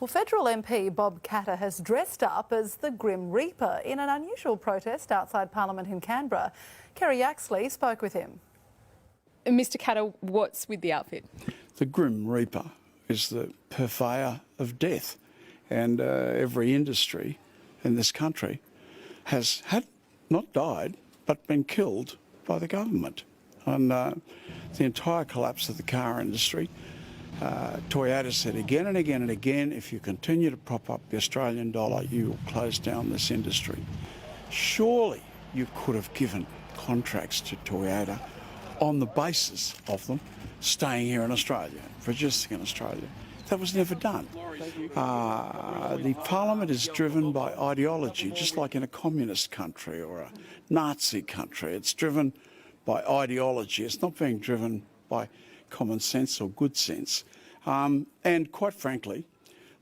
Well, federal MP Bob Katter has dressed up as the Grim Reaper in an unusual protest outside Parliament in Canberra. Kerry Yaxley spoke with him. Mr Katter, what's with the outfit? The Grim Reaper is the purveyor of death, and every industry in this country has not died but been killed by the government. And the entire collapse of the car industry, Toyota said again and again and again, if you continue to prop up the Australian dollar, you will close down this industry. Surely you could have given contracts to Toyota on the basis of them staying here in Australia, producing in Australia. That was never done. The Parliament is driven by ideology, just like in a communist country or a Nazi country. It's driven by ideology. It's not being driven by common sense or good sense. And quite frankly,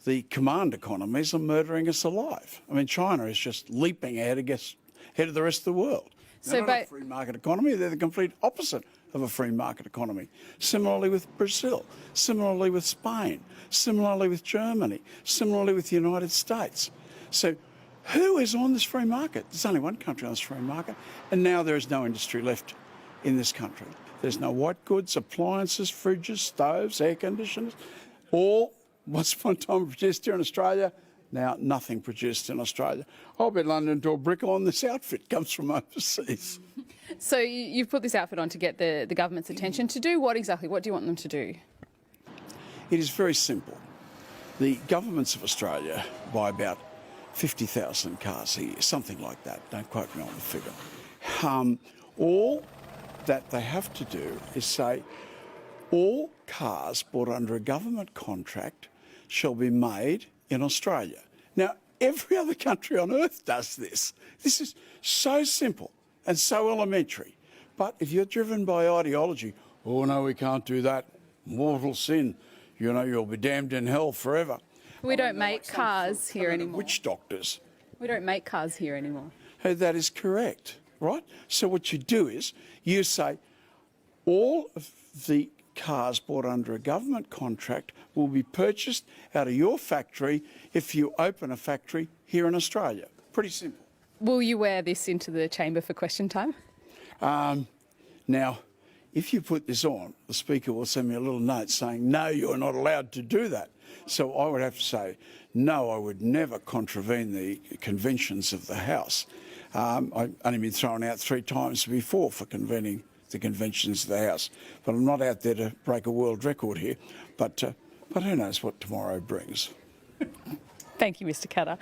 the command economies are murdering us alive. I mean, China is just leaping ahead of the rest of the world. They're not a free market economy, they're the complete opposite of a free market economy. Similarly with Brazil, similarly with Spain, similarly with Germany, similarly with the United States. So who is on this free market? There's only one country on this free market, and now there is no industry left in this country. There's no white goods, appliances, fridges, stoves, air conditioners, all once upon a time produced here in Australia. Now, nothing produced in Australia. I'll bet London to a brick on this outfit comes from overseas. So you've put this outfit on to get the government's attention. To do what exactly? What do you want them to do? It is very simple. The governments of Australia buy about 50,000 cars a year, something like that. Don't quote me on the figure. All that they have to do is say all cars bought under a government contract shall be made in Australia. Now, every other country on earth does this. This is so simple and so elementary. But if you're driven by ideology, oh no, we can't do that, mortal sin, you know, you'll be damned in hell forever. We don't make cars here anymore. Witch doctors. We don't make cars here anymore. Hey, that is correct, right? So what you do is you say all of the cars bought under a government contract will be purchased out of your factory if you open a factory here in Australia. Pretty simple. Will you wear this into the chamber for question time? Now, if you put this on, the Speaker will send me a little note saying, no, you're not allowed to do that. So I would have to say, no, I would never contravene the conventions of the House. I've only been thrown out 3 times before for convening the conventions of the House. But I'm not out there to break a world record here. But who knows what tomorrow brings. Thank you, Mr Katter.